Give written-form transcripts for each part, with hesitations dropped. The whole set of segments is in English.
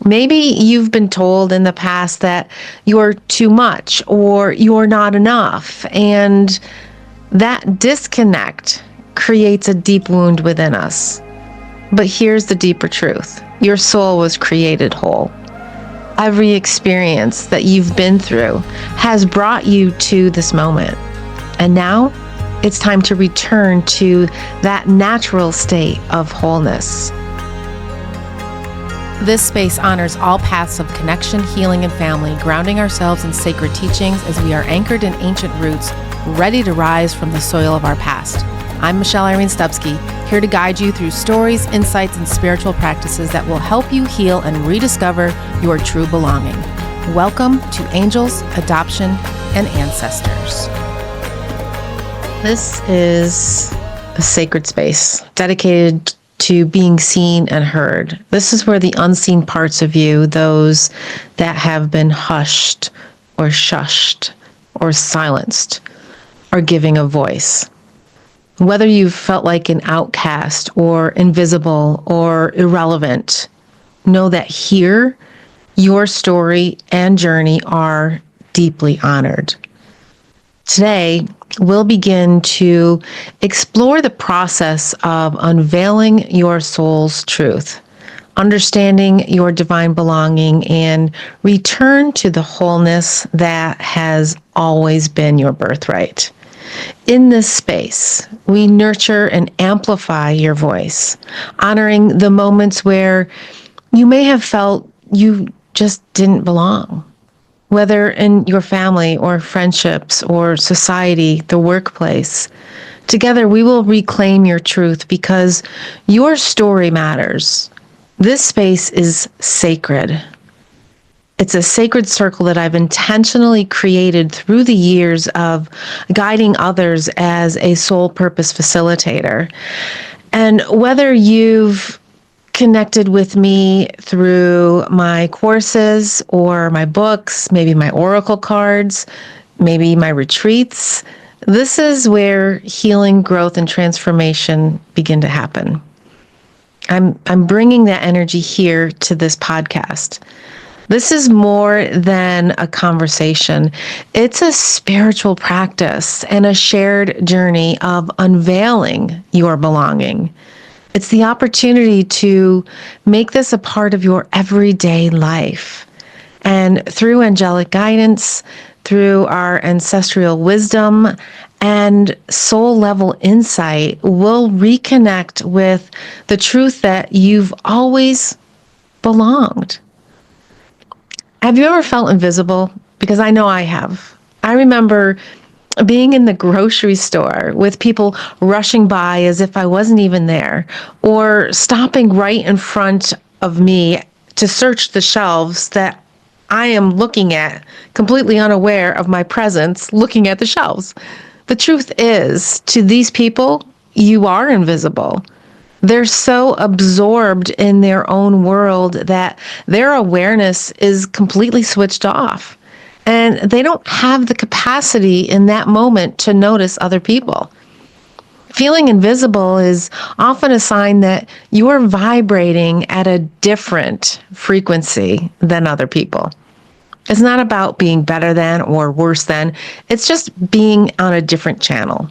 Maybe you've been told in the past that you're too much or you're not enough, and that disconnect creates a deep wound within us. But here's the deeper truth. Your soul was created whole. Every experience that you've been through has brought you to this moment. And now it's time to return to that natural state of wholeness. This space honors all paths of connection, healing, and family, grounding ourselves in sacred teachings as we are anchored in ancient roots, ready to rise from the soil of our past. I'm Michelle Irene Stupski, here to guide you through stories, insights, and spiritual practices that will help you heal and rediscover your true belonging. Welcome to Angels, Adoption, and Ancestors. This is a sacred space dedicated to being seen and heard. This is where the unseen parts of you, those that have been hushed or shushed or silenced, are giving a voice. Whether you've felt like an outcast or invisible or irrelevant, know that here, your story and journey are deeply honored. Today, we'll begin to explore the process of unveiling your soul's truth, understanding your divine belonging, and return to the wholeness that has always been your birthright. In this space, we nurture and amplify your voice, honoring the moments where you may have felt you just didn't belong. Whether in your family or friendships or society, the workplace. Together, we will reclaim your truth because your story matters. This space is sacred. It's a sacred circle that I've intentionally created through the years of guiding others as a soul purpose facilitator. And whether you've connected with me through my courses or my books, maybe my oracle cards, maybe my retreats, this is where healing, growth, and transformation begin to happen. I'm bringing that energy here to this podcast. This is more than a conversation. It's a spiritual practice and a shared journey of unveiling your belonging. It's the opportunity to make this a part of your everyday life. And through angelic guidance, through our ancestral wisdom and soul level insight, we'll reconnect with the truth that you've always belonged. Have you ever felt invisible? Because I know I have. I remember being in the grocery store with people rushing by as if I wasn't even there, or stopping right in front of me to search the shelves that I am looking at, completely unaware of my presence, looking at the shelves. The truth is, to these people, you are invisible. They're so absorbed in their own world that their awareness is completely switched off. And they don't have the capacity in that moment to notice other people. Feeling invisible is often a sign that you're vibrating at a different frequency than other people. It's not about being better than or worse than. It's just being on a different channel.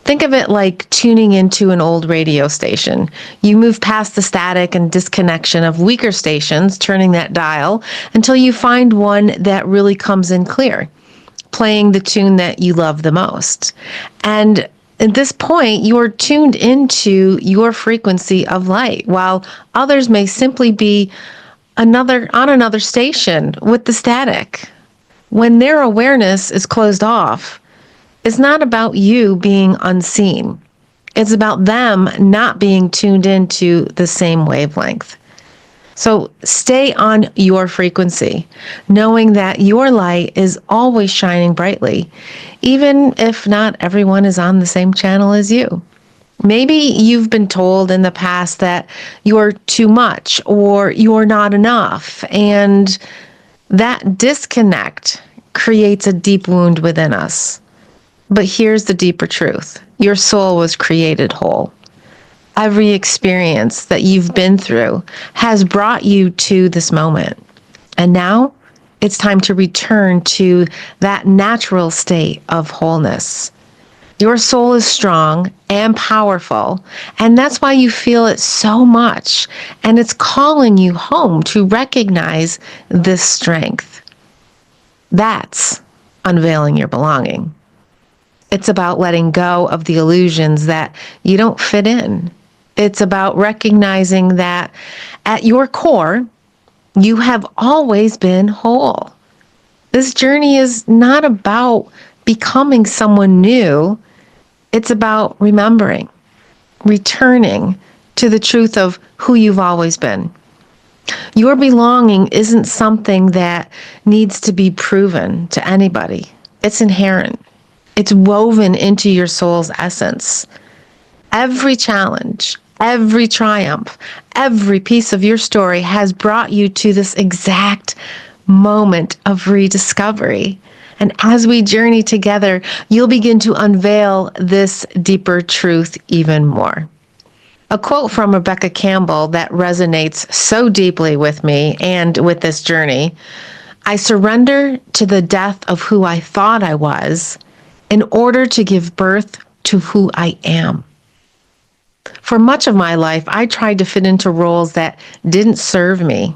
Think of it like tuning into an old radio station. You move past the static and disconnection of weaker stations, turning that dial until you find one that really comes in clear, playing the tune that you love the most. And at this point, you're tuned into your frequency of light, while others may simply be on another station with the static. When their awareness is closed off, it's not about you being unseen. It's about them not being tuned into the same wavelength. So stay on your frequency, knowing that your light is always shining brightly, even if not everyone is on the same channel as you. Maybe you've been told in the past that you're too much or you're not enough, and that disconnect creates a deep wound within us. But here's the deeper truth. Your soul was created whole. Every experience that you've been through has brought you to this moment. And now it's time to return to that natural state of wholeness. Your soul is strong and powerful, and that's why you feel it so much. And it's calling you home to recognize this strength. That's unveiling your belonging. It's about letting go of the illusions that you don't fit in. It's about recognizing that at your core, you have always been whole. This journey is not about becoming someone new. It's about remembering, returning to the truth of who you've always been. Your belonging isn't something that needs to be proven to anybody. It's inherent. It's woven into your soul's essence. Every challenge, every triumph, every piece of your story has brought you to this exact moment of rediscovery. And as we journey together, you'll begin to unveil this deeper truth even more. A quote from Rebecca Campbell that resonates so deeply with me and with this journey: "I surrender to the death of who I thought I was in order to give birth to who I am." For much of my life, I tried to fit into roles that didn't serve me.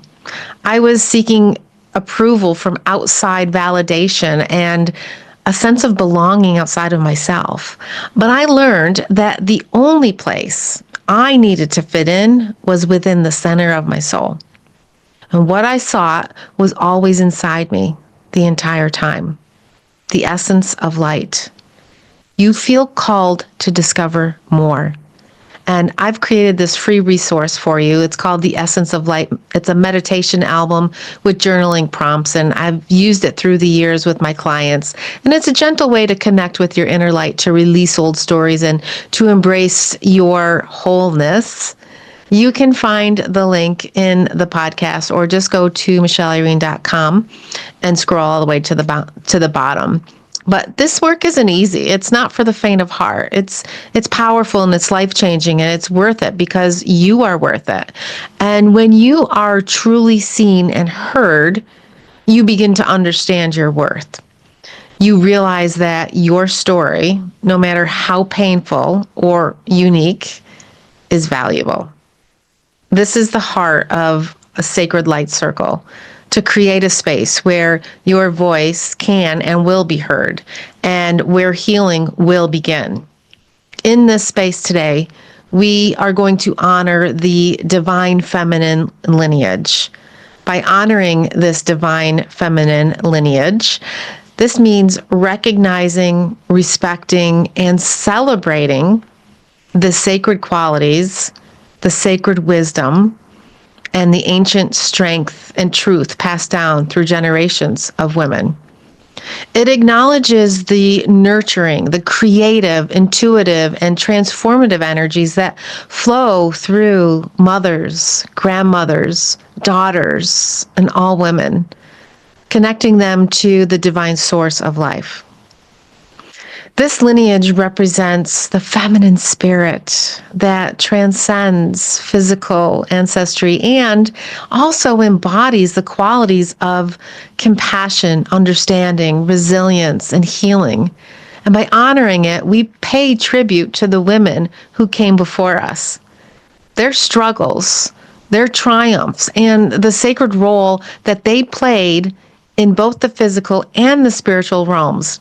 I was seeking approval from outside validation and a sense of belonging outside of myself. But I learned that the only place I needed to fit in was within the center of my soul. And what I sought was always inside me the entire time: the essence of light. You feel called to discover more. And I've created this free resource for you. It's called The Essence of Light. It's a meditation album with journaling prompts, and I've used it through the years with my clients. And it's a gentle way to connect with your inner light, to release old stories, and to embrace your wholeness. You can find the link in the podcast, or just go to michelleirene.com and scroll all the way to the bottom. But this work isn't easy. It's not for the faint of heart. It's powerful and it's life-changing, and it's worth it because you are worth it. And when you are truly seen and heard, you begin to understand your worth. You realize that your story, no matter how painful or unique, is valuable. This is the heart of a sacred light circle, to create a space where your voice can and will be heard, and where healing will begin. In this space today, we are going to honor the divine feminine lineage. By honoring this divine feminine lineage, this means recognizing, respecting, and celebrating the sacred qualities, the sacred wisdom, and the ancient strength and truth passed down through generations of women. It acknowledges the nurturing, the creative, intuitive, and transformative energies that flow through mothers, grandmothers, daughters, and all women, connecting them to the divine source of life. This lineage represents the feminine spirit that transcends physical ancestry and also embodies the qualities of compassion, understanding, resilience, and healing. And by honoring it, we pay tribute to the women who came before us, their struggles, their triumphs, and the sacred role that they played in both the physical and the spiritual realms.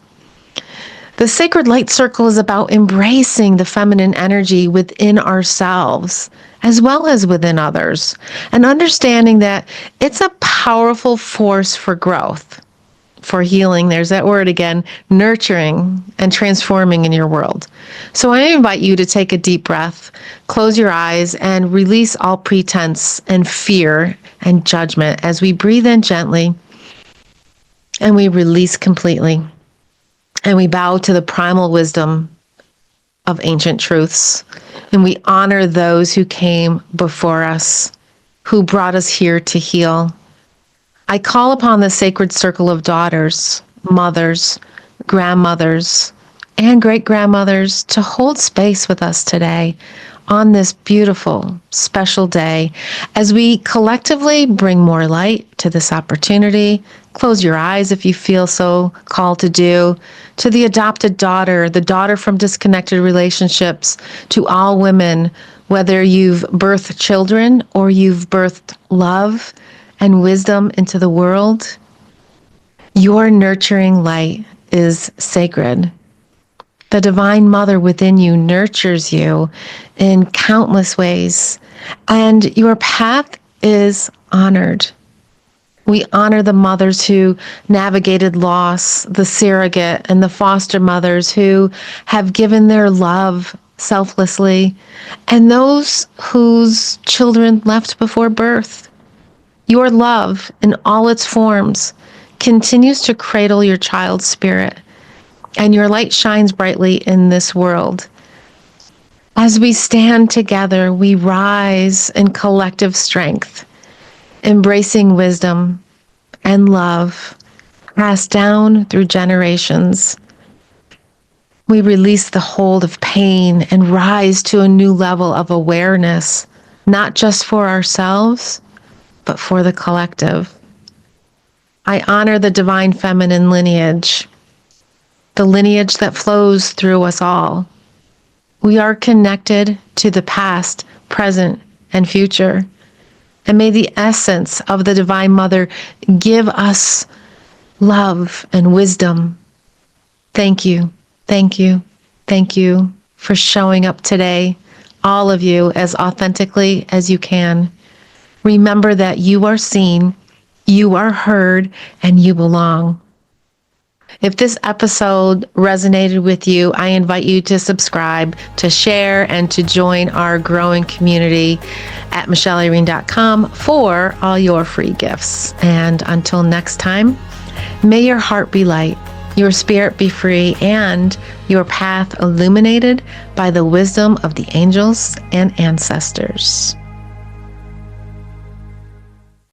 The sacred light circle is about embracing the feminine energy within ourselves, as well as within others, and understanding that it's a powerful force for growth, for healing. There's that word again: nurturing and transforming in your world. So I invite you to take a deep breath, close your eyes, and release all pretense and fear and judgment as we breathe in gently and we release completely. And we bow to the primal wisdom of ancient truths. And we honor those who came before us, who brought us here to heal. I call upon the sacred circle of daughters, mothers, grandmothers, and great-grandmothers to hold space with us today, on this beautiful, special day, as we collectively bring more light to this opportunity. Close your eyes if you feel so called to do. To the adopted daughter, the daughter from disconnected relationships, to all women, whether you've birthed children or you've birthed love and wisdom into the world, your nurturing light is sacred. The Divine Mother within you nurtures you in countless ways, and your path is honored. We honor the mothers who navigated loss, the surrogate and the foster mothers who have given their love selflessly, and those whose children left before birth. Your love, in all its forms, continues to cradle your child's spirit, and your light shines brightly in this world. As we stand together, we rise in collective strength, embracing wisdom and love passed down through generations. We release the hold of pain and rise to a new level of awareness, not just for ourselves, but for the collective. I honor the divine feminine lineage, the lineage that flows through us all. We are connected to the past, present, and future. And may the essence of the Divine Mother give us love and wisdom. Thank you, thank you, thank you for showing up today, all of you, as authentically as you can. Remember that you are seen, you are heard, and you belong. If this episode resonated with you, I invite you to subscribe, to share, and to join our growing community at michelleirene.com for all your free gifts. And until next time, may your heart be light, your spirit be free, and your path illuminated by the wisdom of the angels and ancestors.